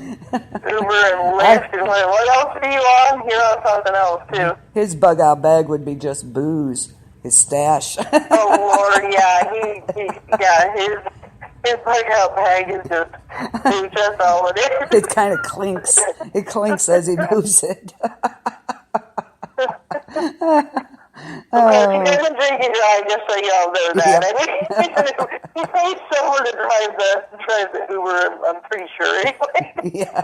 Uber and Lyft and what else are you on? You're on something else too. His bug out bag would be just booze, his stash. Oh Lord, yeah, his bug out bag is just all it is. It kind of clinks. It clinks as he moves it. Because he doesn't drink and drive, just so y'all know that. Yeah. I mean, he pays someone to drive the Uber, I'm pretty sure, anyway. Yeah.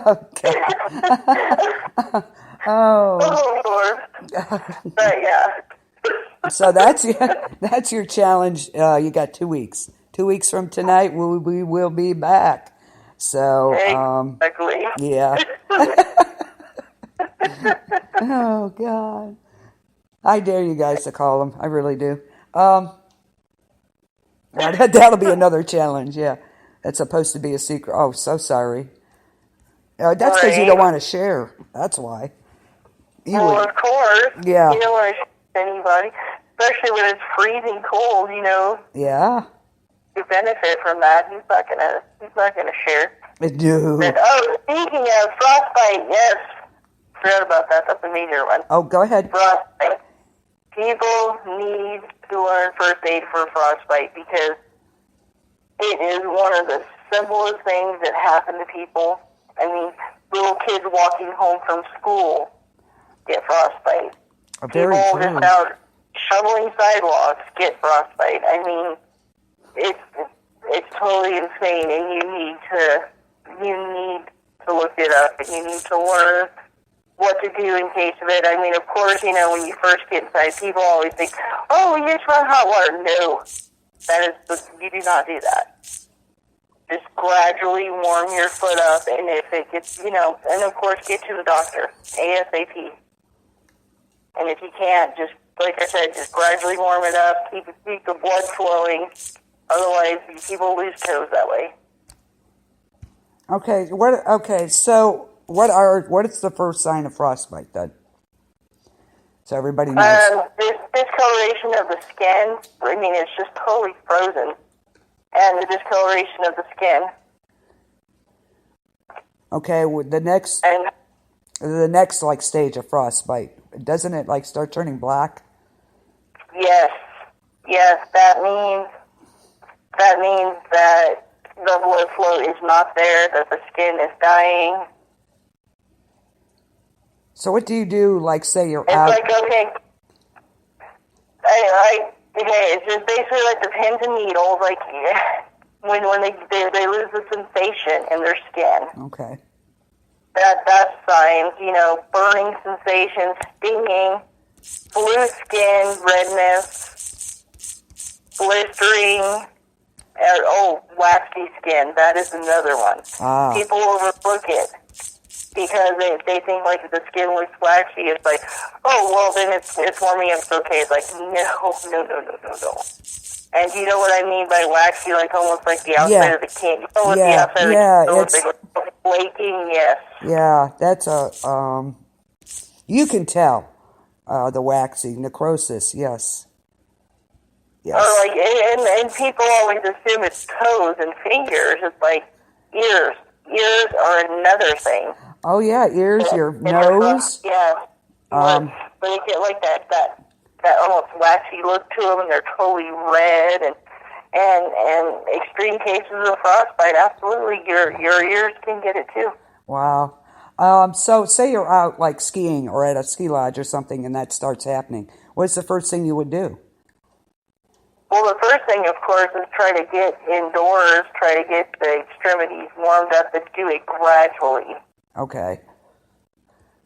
Okay. Oh. Oh, Lord. But, yeah. So that's your challenge. You got 2 weeks. 2 weeks from tonight, we will be back. So, exactly. Yeah. Oh, God. I dare you guys to call him. I really do. That'll be another challenge, yeah. It's supposed to be a secret. Oh, so sorry. That's because you don't want to share. That's why. Of course. Yeah. You don't want to share with anybody, especially when it's freezing cold, Yeah. You benefit from that. He's not gonna share. No. But, speaking of frostbite, yes. Forgot about that. That's a major one. Oh, go ahead. Frostbite. People need to learn first aid for frostbite because it is one of the simplest things that happen to people. I mean, little kids walking home from school get frostbite. Very People true. just out shoveling sidewalks get frostbite. I mean, it's totally insane, and you need to look it up, and you need to learn what to do in case of it. I mean, of course, when you first get inside, people always think, oh, you just run hot water. No, you do not do that. Just gradually warm your foot up, and if it gets, and of course, get to the doctor, ASAP. And if you can't, just, like I said, just gradually warm it up, keep the blood flowing. Otherwise, people lose toes that way. Okay. So what is the first sign of frostbite then? So everybody knows. Discoloration of the skin. I mean, it's just totally frozen, and the discoloration of the skin. Okay, the next like stage of frostbite, doesn't it like start turning black? Yes, that means that the blood flow is not there, that the skin is dying. So what do you do, like, say you're it's out? It's like, okay, it's just basically like the pins and needles, like, when they lose the sensation in their skin. Okay. That's signs, burning sensation, stinging, blue skin, redness, blistering, waxy skin. That is another one. People overlook it because they think like if the skin looks waxy, it's like, oh, well, then it's warming up, it's okay. It's like, no. And you know what I mean by waxy, like almost like the outside of the can. The outside of the can, flaking, yes. Yeah, that's you can tell the waxy necrosis, yes. And people always assume it's toes and fingers. It's like ears. Ears are another thing. Oh yeah, ears, your nose. Yeah. But they get like that almost waxy look to them, and they're totally red, and extreme cases of frostbite. Absolutely, your ears can get it too. Wow. So say you're out like skiing or at a ski lodge or something, and that starts happening. What's the first thing you would do? Well, the first thing, of course, is try to get indoors, try to get the extremities warmed up, but do it gradually. Okay,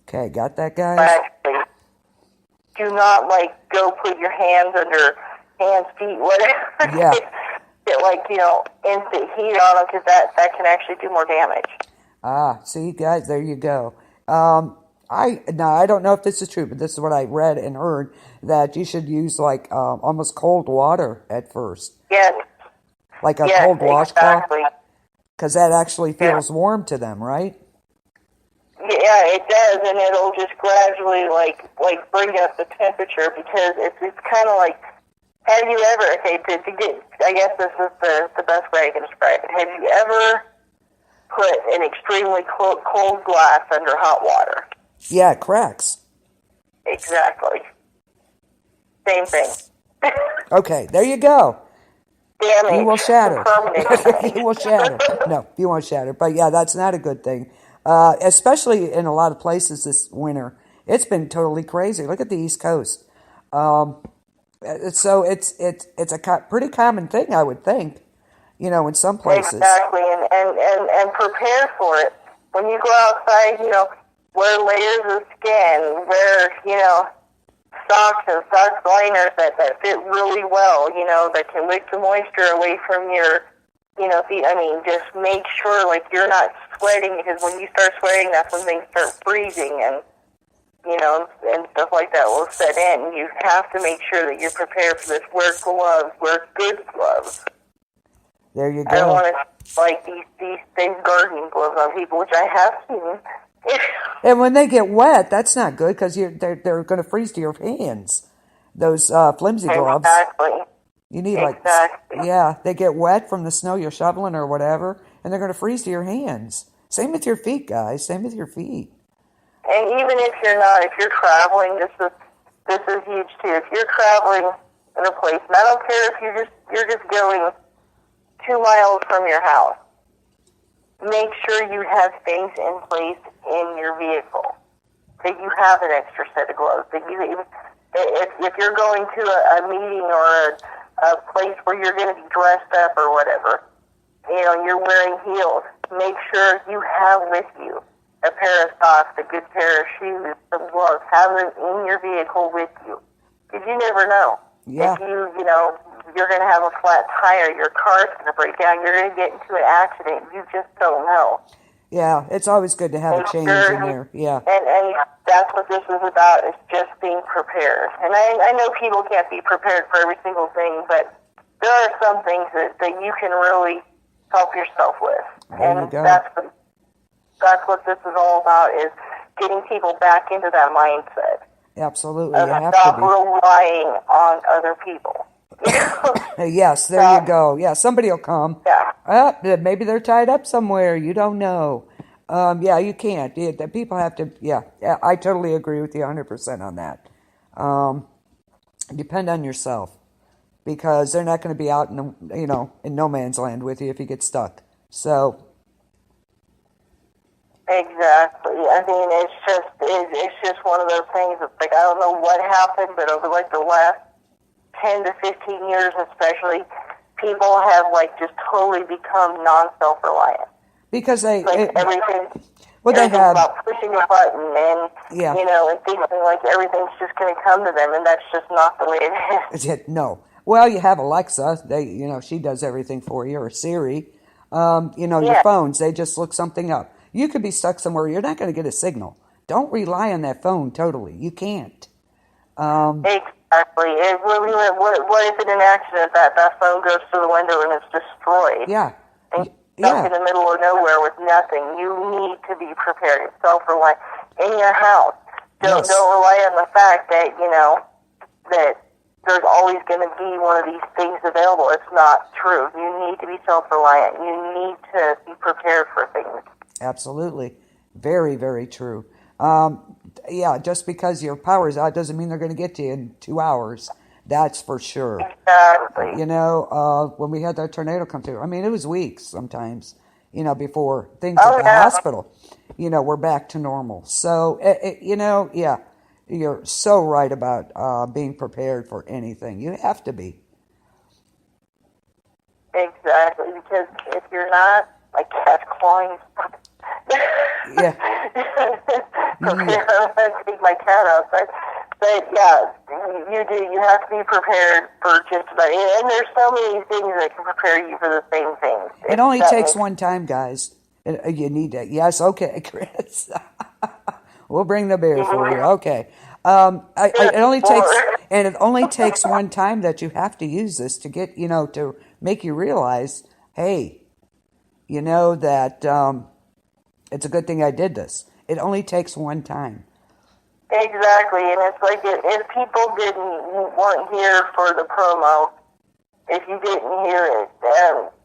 got that, guys? Gradually. Do not, go put your hands under hands, feet, whatever. Yeah. Get, instant heat on them, because that can actually do more damage. See, guys, there you go. I don't know if this is true, but this is what I read and heard, that you should use almost cold water at first. Yes. Like a cold washcloth? Because that actually feels warm to them, right? Yeah, it does, and it'll just gradually, bring up the temperature, because it's kind of like Have you ever, okay, to get, I guess this is the best way I can describe it. Have you ever put an extremely cold glass under hot water? Yeah, it cracks. Exactly. Same thing. Okay, there you go. Damage. You will shatter. Permanent damage. You will shatter. No, you won't shatter. But yeah, that's not a good thing. Especially in a lot of places this winter. It's been totally crazy. Look at the East Coast. So it's a pretty common thing, I would think. In some places. Exactly, and prepare for it. When you go outside, wear layers of skin, wear, socks and sock liners that fit really well, that can wick the moisture away from your, feet. I mean, just make sure, like, you're not sweating, because when you start sweating, that's when things start freezing, and, and stuff like that will set in. You have to make sure that you're prepared for this. Wear gloves, wear good gloves. There you go. I don't want to, like, these gardening gloves on people, which I have seen. And when they get wet, that's not good, because they're going to freeze to your hands. Those flimsy gloves. Exactly. You need exactly. They get wet from the snow you're shoveling or whatever, and they're going to freeze to your hands. Same with your feet, guys. Same with your feet. And even if you're traveling, this is huge too. If you're traveling in a place, and I don't care if you're just going 2 miles from your house, make sure you have things in place in your vehicle. That you have an extra set of gloves. That if you're going to a meeting or a place where you're going to be dressed up or whatever, you're wearing heels, make sure you have with you a pair of socks, a good pair of shoes, some gloves. Have them in your vehicle with you. Because you never know. Yeah. If you're going to have a flat tire, your car's going to break down, you're going to get into an accident. You just don't know. Yeah, it's always good to have a change in there. Yeah. And that's what this is about, is just being prepared. And I know people can't be prepared for every single thing, but there are some things that you can really help yourself with. There you go. That's what this is all about, is getting people back into that mindset. Absolutely. You have stop to be. relying on other people. Yes, there you go. Yeah, somebody will come. Yeah. Maybe they're tied up somewhere. You don't know. Yeah, you can't. The people have to. Yeah, I totally agree with you 100% on that. Depend on yourself, because they're not going to be out in no man's land with you if you get stuck. So. Exactly. I mean, it's just one of those things. It's like, I don't know what happened, but over like the last 10 to 15 years especially, people have like just totally become non-self-reliant. Because they... everything... Well, they have... about pushing a button and, and thinking like everything's just going to come to them, and that's just not the way it is. No. Well, you have Alexa. She does everything for you, or Siri. Your phones, they just look something up. You could be stuck somewhere. You're not going to get a signal. Don't rely on that phone totally. You can't. Exactly. What if in an accident that phone goes through the window and it's destroyed? Yeah. And stuck in the middle of nowhere with nothing. You need to be prepared. Self-reliant. In your house. Don't rely on the fact that, that there's always going to be one of these things available. It's not true. You need to be self-reliant. You need to be prepared for things. Absolutely. Very, very true. Just because your power's out doesn't mean they're going to get to you in 2 hours. That's for sure. Exactly. When we had that tornado come through, I mean, it was weeks sometimes, before things at the hospital, were back to normal. So, you're so right about being prepared for anything. You have to be. Exactly, because if you're not, my cat's clawing. Yeah. I'm going to take my cat outside. But yeah, you do. You have to be prepared for just about it. And there's so many things that can prepare you for the same things. It only takes one time, guys. You need to. Yes, okay, Chris. We'll bring the beer for you. Okay. It only takes one time that you have to use this to get, to make you realize, hey, that it's a good thing I did this. It only takes one time. Exactly, and it's like if people weren't here for the promo, if you didn't hear it,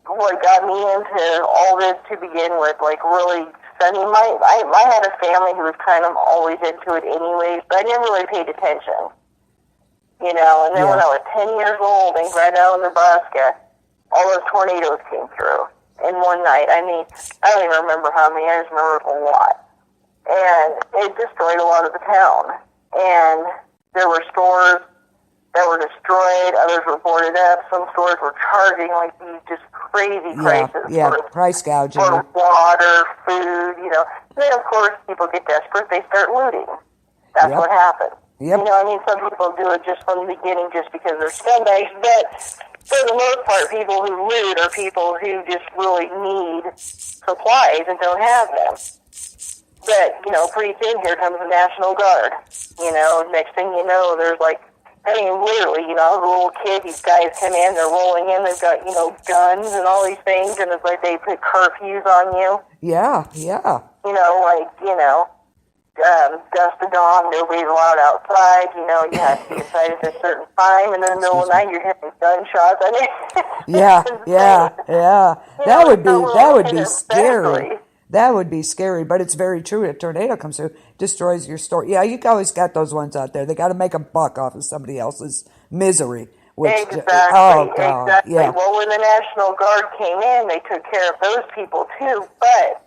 what got me into all this to begin with, like really studying. I had a family who was kind of always into it anyways, but I never really paid attention, you know. And then when I was 10 years old in Grand Island, Nebraska, all those tornadoes came through in one night. I mean, I don't even remember how many. I just remember a lot. And it destroyed a lot of the town. And there were stores that were destroyed. Others were boarded up. Some stores were charging like these just crazy prices price gouging for water, food, you know. Then, of course, people get desperate. They start looting. That's what happened. Yep. You know, I mean, some people do it just from the beginning just because they're scumbags, but for the most part, people who loot are people who just really need supplies and don't have them. But, you know, pretty soon here comes the National Guard. You know, next thing you know, there's like, I mean, literally, you know, I was a little kid, these guys come in, they're rolling in, they've got, you know, guns and all these things, and it's like they put curfews on you. Yeah, yeah. You know, like, you know, dusk to dawn, nobody's allowed outside, you know, you have to be inside at a certain time, and in the middle of the night you're hitting gunshots. I mean, yeah. That would be scary. That would be scary, but it's very true. A tornado comes through, destroys your store. Yeah, you always got those ones out there. They got to make a buck off of somebody else's misery. Exactly. Oh, God. Exactly. Yeah. Well, when the National Guard came in, they took care of those people too. But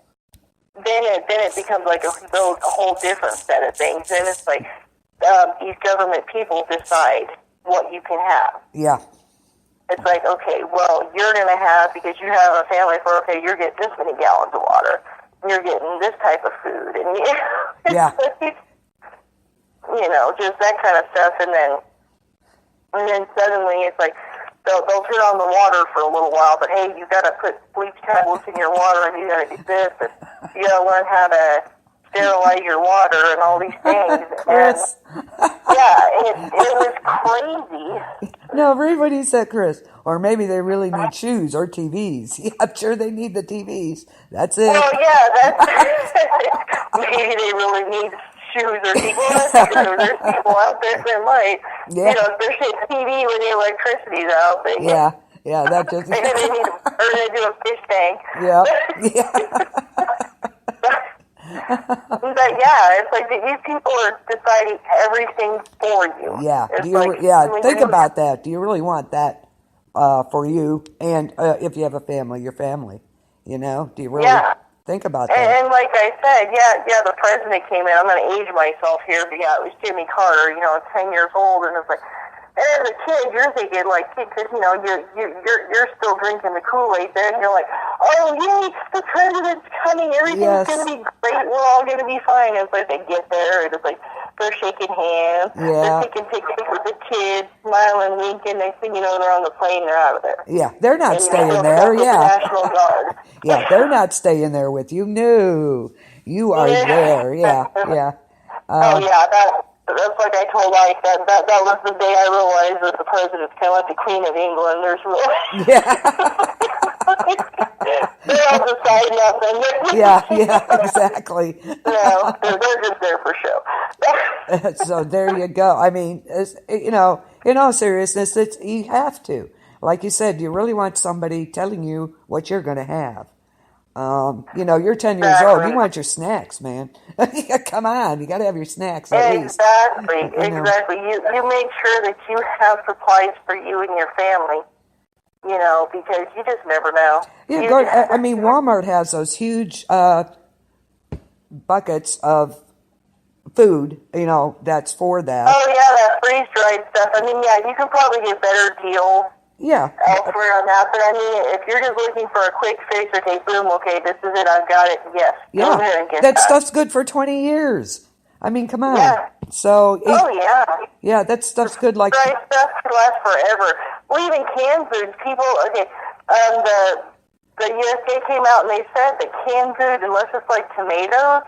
then it becomes like a whole different set of things. And it's like these government people decide what you can have. Yeah. It's like, okay, well, you're going to have, because you have a family for, okay, you're getting this many gallons of water. You're getting this type of food. And, you know, just that kind of stuff. And then suddenly it's like, they'll turn on the water for a little while, but hey, you got to put bleach tablets in your water, and you got to do this, and you got to learn how to sterilize your water and all these things. Chris. And, it was crazy. No, read what he said, Chris. Or maybe they really need shoes or TVs. Yeah, I'm sure they need the TVs. That's it. Well, yeah, maybe they really need shoes or TVs. There's people out there that might, you know, especially TV when the electricity's out. That just... Maybe they need they do a fish tank. But it's like these people are deciding everything for you. Yeah, think about that. Do you really want that for you? And if you have a family, your family, you know, do you really think about that? And like I said, the president came in. I'm going to age myself here, but it was Jimmy Carter. You know, 10 years old, and it's like. And as a kid, you're thinking, like, because, you know, you're still drinking the Kool-Aid there, and you're like, oh, yay, the president's coming, everything's going to be great, we're all going to be fine. And it's like they get there, and it's like they're shaking hands, they're taking pictures with the kids, smiling, winking, next thing you know, they're on the plane, they're out of there. Yeah, they're not and staying there, the National Guard. Yeah, they're not staying there with you, no. You are there, That's like I told Ike, that was the day I realized that the president's kind of like the Queen of England. There's really... They're all deciding nothing. Exactly. No, they're just there for show. So there you go. I mean, you know, in all seriousness, you have to. Like you said, you really want somebody telling you what you're going to have. You know, you're 10 years old. You want your snacks, man. Come on, you got to have your snacks at least. Exactly. You make sure that you have supplies for you and your family. You know, because you just never know. Yeah, I mean, Walmart has those huge buckets of food. You know, that's for that. Oh yeah, that freeze dried stuff. I mean, you can probably get better deals. Elsewhere on that, but I mean, if you're just looking for a quick fix, okay, boom, okay, this is it, I've got it, yes. Go ahead and get that stuff's good for 20 years. I mean, come on. So, that stuff's good. Like right, stuff could last forever. Well, even canned foods, people, the USDA came out and they said that canned food, unless it's like tomatoes,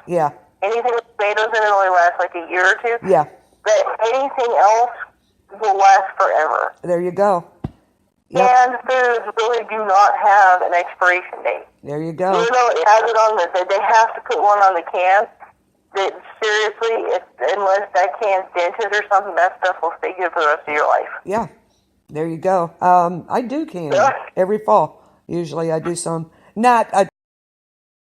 anything with tomatoes in it only lasts like a year or two. But anything else will last forever. There you go. Canned foods really do not have an expiration date. There you go. Even though it has it on they have to put one on the can that seriously, unless that can's dented or something, that stuff will stay good for the rest of your life. Yeah, there you go. I do can every fall. Usually I do some, not